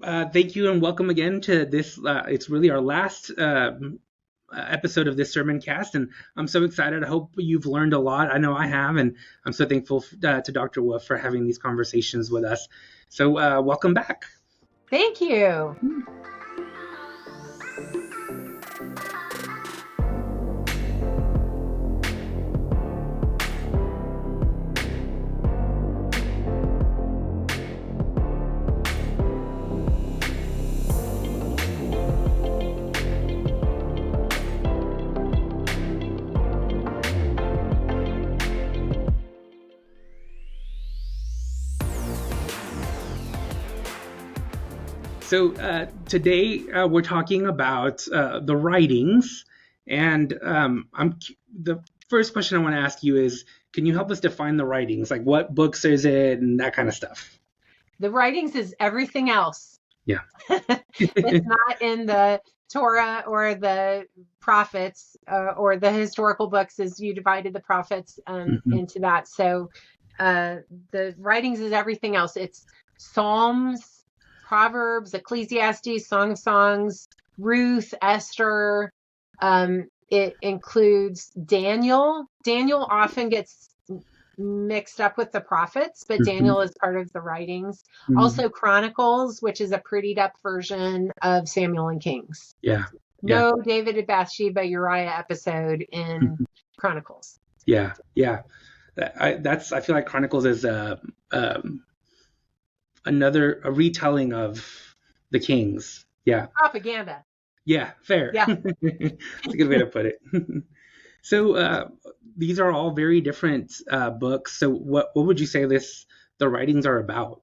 Thank you and welcome again to this. It's really our last episode of this sermon cast, and I'm so excited. I hope you've learned a lot. I know I have, and I'm so thankful to Dr. Wolf for having these conversations with us. So, welcome back. Thank you. So today we're talking about the writings, and the first question I want to ask you is, can you help us define the writings? Like, what books is it, and that kind of stuff? The writings is everything else. Yeah. It's not in the Torah or the prophets or the historical books, as you divided the prophets into that. So the writings is everything else. It's Psalms, Proverbs, Ecclesiastes, Song of Songs, Ruth, Esther. It includes Daniel. Daniel often gets mixed up with the prophets, but Daniel is part of the writings. Also Chronicles, which is a prettied up version of Samuel and Kings. Yeah. No David and Bathsheba Uriah episode in Chronicles. Yeah. I feel like Chronicles is another retelling of the Kings. Yeah. Propaganda. Yeah, fair. Yeah. That's a good way to put it. So these are all very different books. So what would you say the writings are about?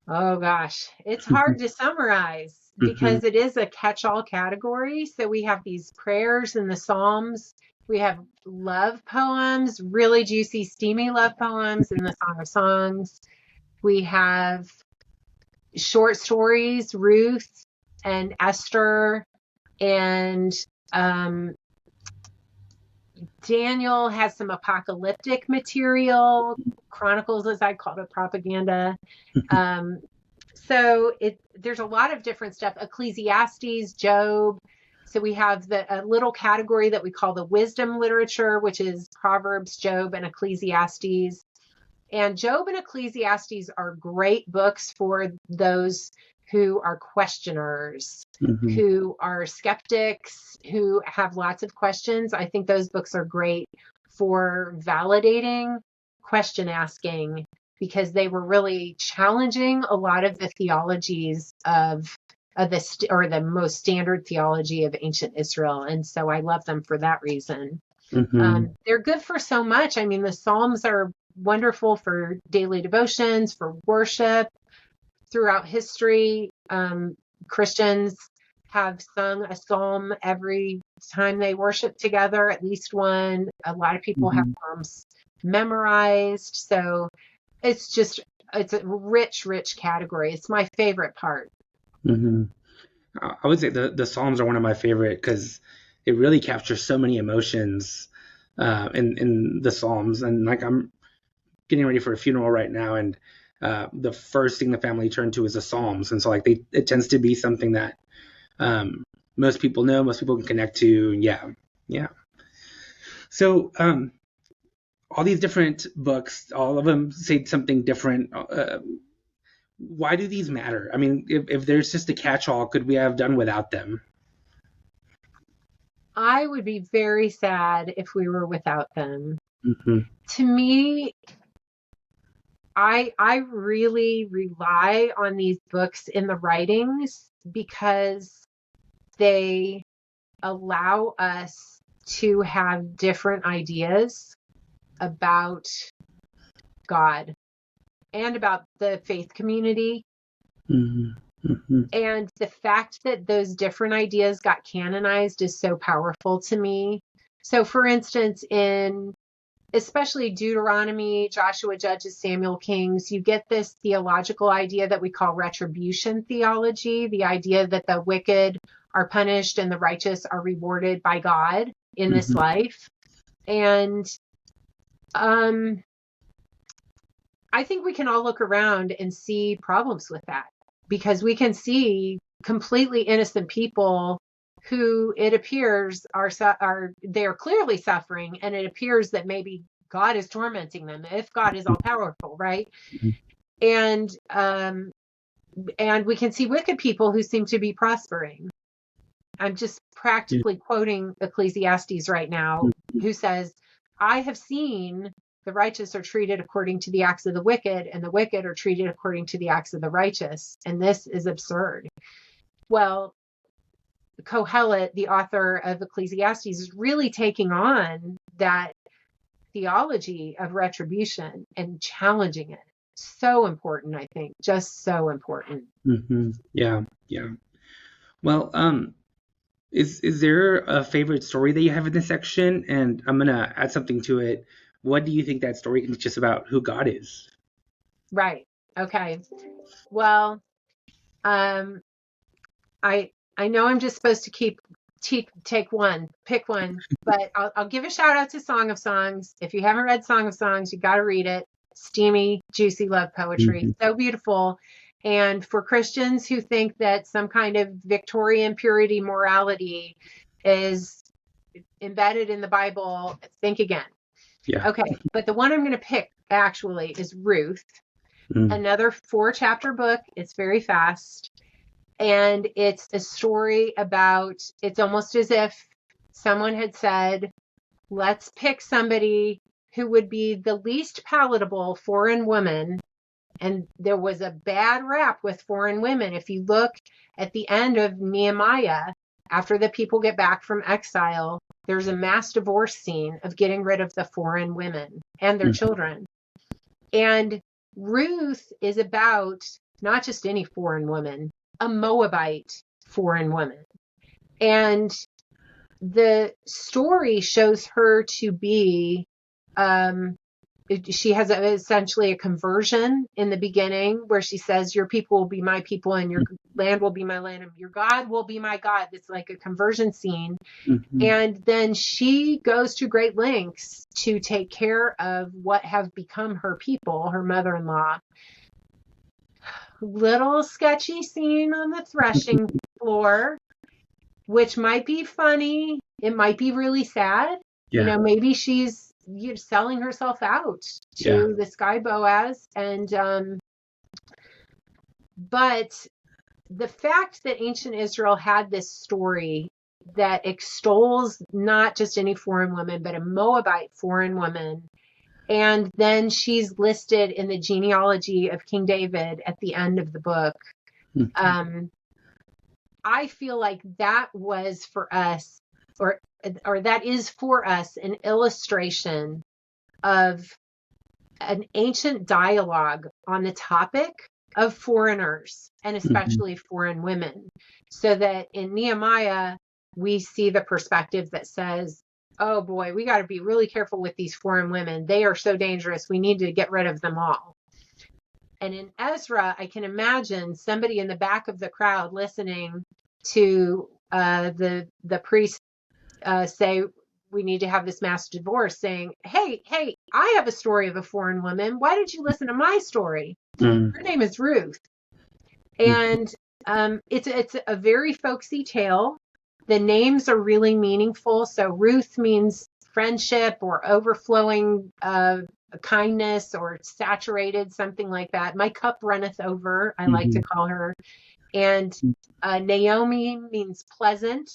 Oh gosh, it's hard to summarize because it is a catch-all category. So we have these prayers in the Psalms. We have love poems, really juicy, steamy love poems in the Song of Songs. We have short stories, Ruth and Esther, and Daniel has some apocalyptic material. Chronicles, as I called it, propaganda. So there's a lot of different stuff. Ecclesiastes, Job. So we have a little category that we call the wisdom literature, which is Proverbs, Job, and Ecclesiastes. And Job and Ecclesiastes are great books for those who are questioners, who are skeptics, who have lots of questions. I think those books are great for validating question asking, because they were really challenging a lot of the theologies of the most standard theology of ancient Israel. And so I love them for that reason. They're good for so much. I mean, the Psalms are wonderful for daily devotions, for worship. Throughout history, Christians have sung a psalm every time they worship together, at least one. A lot of people have psalms memorized. So it's a rich category. It's my favorite part. I would say the Psalms are one of my favorite because it really captures so many emotions in the Psalms. And like, I'm getting ready for a funeral right now, and the first thing the family turn to is the Psalms. And so like it tends to be something that most people know, most people can connect to. Yeah. So all these different books, all of them say something different. Why do these matter? I mean, if there's just a catch-all, could we have done without them? I would be very sad if we were without them. To me, I really rely on these books in the writings because they allow us to have different ideas about God and about the faith community. And the fact that those different ideas got canonized is so powerful to me. So for instance, in especially Deuteronomy, Joshua, Judges, Samuel, Kings, you get this theological idea that we call retribution theology, the idea that the wicked are punished and the righteous are rewarded by God in this life. And I think we can all look around and see problems with that, because we can see completely innocent people who it appears are they are clearly suffering, and it appears that maybe God is tormenting them, if God is all powerful, right? And we can see wicked people who seem to be prospering. I'm just practically quoting Ecclesiastes right now, who says, I have seen the righteous are treated according to the acts of the wicked, and the wicked are treated according to the acts of the righteous. And this is absurd. Well, Kohelet, the author of Ecclesiastes, is really taking on that theology of retribution and challenging it. So important, I think, just so important. Yeah, yeah. Well, is there a favorite story that you have in this section? And I'm gonna add something to it. What do you think that story can teach us about who God is? Right. Okay. Well, um, I know I'm just supposed to pick one, but I'll give a shout out to Song of Songs. If you haven't read Song of Songs, you got to read it. Steamy, juicy love poetry, so beautiful. And for Christians who think that some kind of Victorian purity morality is embedded in the Bible, think again. Yeah. Okay, but the one I'm going to pick actually is Ruth, another 4-chapter book. It's very fast. And it's a story about, it's almost as if someone had said, let's pick somebody who would be the least palatable foreign woman. And there was a bad rap with foreign women. If you look at the end of Nehemiah, after the people get back from exile, there's a mass divorce scene of getting rid of the foreign women and their children. And Ruth is about not just any foreign woman, a Moabite foreign woman. And the story shows her to be, she has essentially a conversion in the beginning where she says, your people will be my people and your land will be my land and your God will be my God. It's like a conversion scene. And then she goes to great lengths to take care of what have become her people, her mother-in-law. Little sketchy scene on the threshing floor, which might be funny. It might be really sad. Yeah. You know, maybe she's selling herself out to this guy Boaz. And but the fact that ancient Israel had this story that extols not just any foreign woman, but a Moabite foreign woman, and then she's listed in the genealogy of King David at the end of the book. I feel like that was for us, or that is for us, an illustration of an ancient dialogue on the topic of foreigners and especially foreign women. So that in Nehemiah, we see the perspective that says, oh boy, we got to be really careful with these foreign women. They are so dangerous. We need to get rid of them all. And in Ezra, I can imagine somebody in the back of the crowd listening to the priest say, we need to have this mass divorce, saying, hey, I have a story of a foreign woman. Why did you listen to my story? Her name is Ruth. And it's a very folksy tale. The names are really meaningful. So Ruth means friendship or overflowing kindness or saturated, something like that. My cup runneth over, I like to call her. And Naomi means pleasant,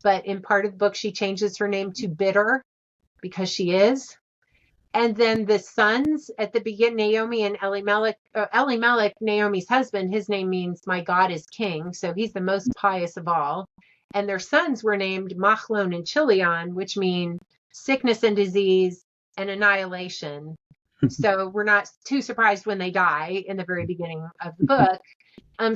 but in part of the book, she changes her name to bitter because she is. And then the sons at the beginning, Naomi and Elimelech, Naomi's husband, his name means my God is king. So he's the most pious of all. And their sons were named Machlon and Chilion, which mean sickness and disease and annihilation. So we're not too surprised when they die in the very beginning of the book.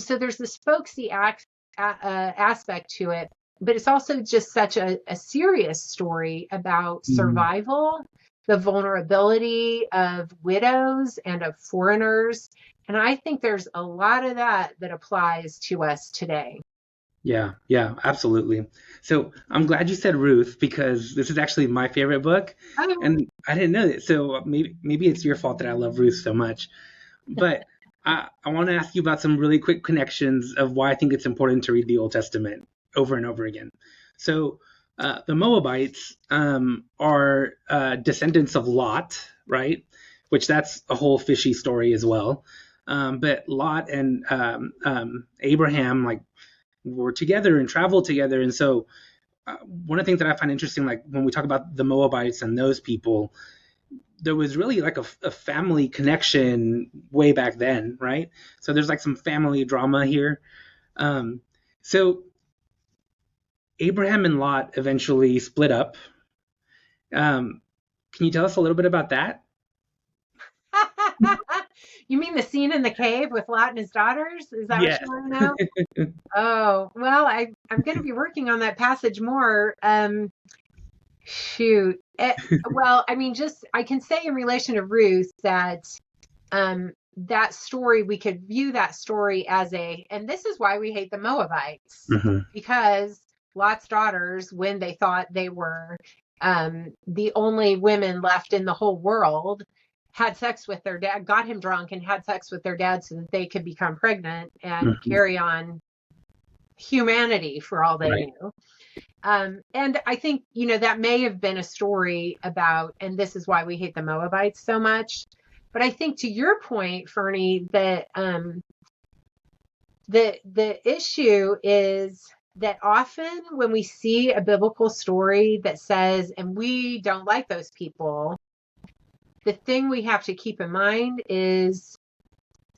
So there's this folksy aspect to it, but it's also just such a serious story about survival, the vulnerability of widows and of foreigners. And I think there's a lot of that applies to us today. Yeah, yeah, absolutely. So I'm glad you said Ruth because this is actually my favorite book, Oh, and I didn't know that. So maybe it's your fault that I love Ruth so much. But I want to ask you about some really quick connections of why I think it's important to read the Old Testament over and over again. So the Moabites are descendants of Lot, right? Which that's a whole fishy story as well. But Lot and Abraham like were together and traveled together, and so one of the things that I find interesting, like when we talk about the Moabites and those people, there was really like a family connection way back then, right? So there's like some family drama here. Um, so Abraham and Lot eventually split up. Um, can you tell us a little bit about that? you mean the scene in the cave with Lot and his daughters? Is that what you Yes. want to know? Oh, well, I'm going to be working on that passage more. Shoot. Well, I mean, just I can say in relation to Ruth that that story, we could view that story as and this is why we hate the Moabites, Mm-hmm. because Lot's daughters, when they thought they were the only women left in the whole world, had sex with their dad, got him drunk and had sex with their dad so that they could become pregnant and Mm-hmm. carry on humanity for all they Right. knew. And I think, that may have been a story about, and this is why we hate the Moabites so much. But I think to your point, Fernie, that the issue is that often when we see a biblical story that says, and we don't like those people, the thing we have to keep in mind is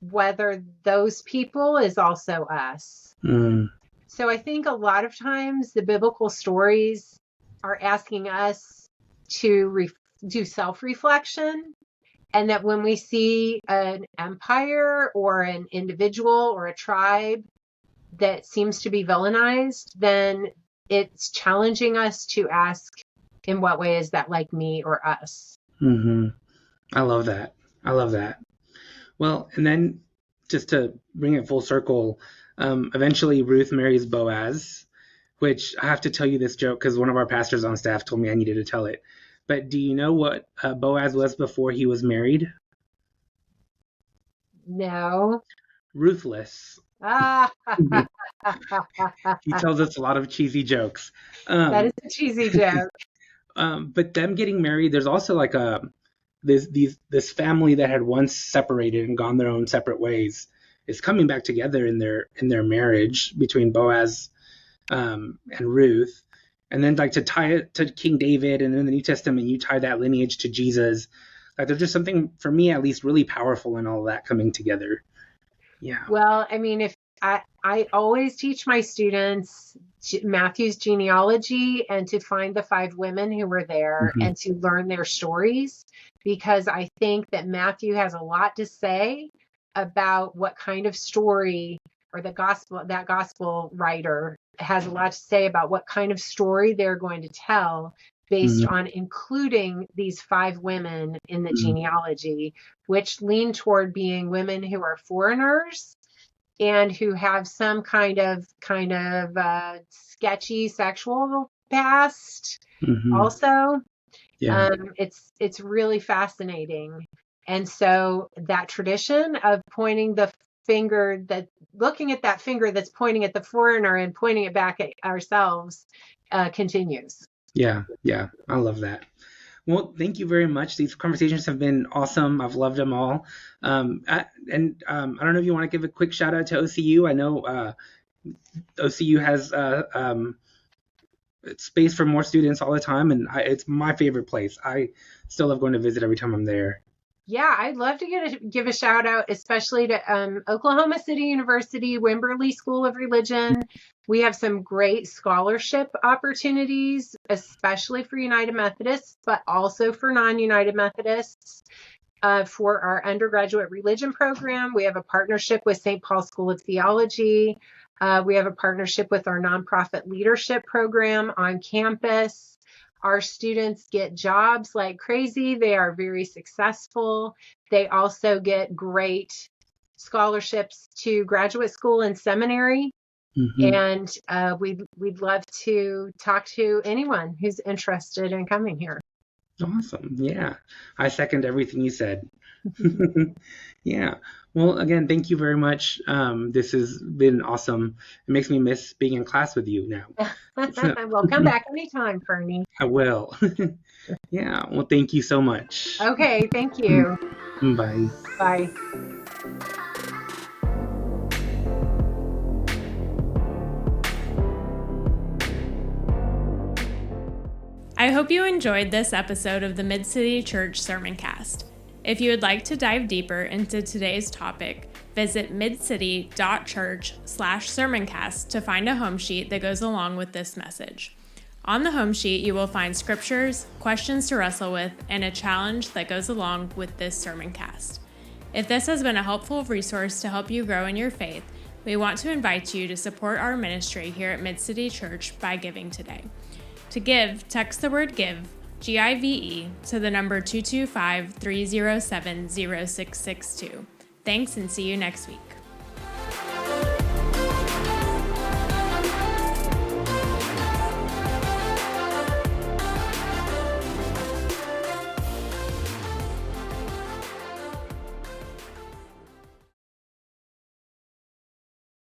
whether those people is also us. Mm. So I think a lot of times the biblical stories are asking us to do self-reflection, and that when we see an empire or an individual or a tribe that seems to be villainized, then it's challenging us to ask, in what way is that like me or us? Mm-hmm. I love that. I love that. Well, and then just to bring it full circle, eventually Ruth marries Boaz, which I have to tell you this joke because one of our pastors on staff told me I needed to tell it. But do you know what Boaz was before he was married? No. Ruthless. Ah, He tells us a lot of cheesy jokes. that is Um, a cheesy joke. but them getting married, there's also like this family that had once separated and gone their own separate ways is coming back together in their marriage between Boaz and Ruth. And then like to tie it to King David and in the New Testament you tie that lineage to Jesus. Like there's just something for me at least really powerful in all of that coming together. Yeah. Well, I mean, if I always teach my students Matthew's genealogy and to find the 5 women who were there Mm-hmm. and to learn their stories, because I think that Matthew has a lot to say about what kind of story, or that gospel writer has a lot to say about what kind of story they're going to tell based Mm-hmm. on including these 5 women in the Mm-hmm. genealogy, which lean toward being women who are foreigners and who have some kind of sketchy sexual past Mm-hmm. also. Yeah. It's really fascinating. And so that tradition of pointing the finger, that looking at that finger that's pointing at the foreigner and pointing it back at ourselves, continues. Yeah. Yeah. I love that. Well, thank you very much. These conversations have been awesome. I've loved them all. I don't know if you want to give a quick shout out to OCU. I know OCU has space for more students all the time, and it's my favorite place. I still love going to visit every time I'm there. Yeah, I'd love to give a shout out, especially to Oklahoma City University, Wimberley School of Religion. We have some great scholarship opportunities, especially for United Methodists, but also for non-United Methodists. For our undergraduate religion program, we have a partnership with St. Paul School of Theology. We have a partnership with our nonprofit leadership program on campus. Our students get jobs like crazy. They are very successful. They also get great scholarships to graduate school and seminary. Mm-hmm. And we'd love to talk to anyone who's interested in coming here. Awesome. Yeah. I second everything you said. Yeah. Well, again, thank you very much. This has been awesome. It makes me miss being in class with you now. Well, come back anytime, Fernie. I will. Yeah. Well, thank you so much. Okay, thank you. Bye. Bye. I hope you enjoyed this episode of the Mid-City Church Sermoncast. If you would like to dive deeper into today's topic, visit midcity.church/sermoncast to find a home sheet that goes along with this message. On the home sheet, you will find scriptures, questions to wrestle with, and a challenge that goes along with this sermoncast. If this has been a helpful resource to help you grow in your faith, we want to invite you to support our ministry here at Mid-City Church by giving today. To give, text the word GIVE, G-I-V-E, to the number 225-307-0662. Thanks, and see you next week.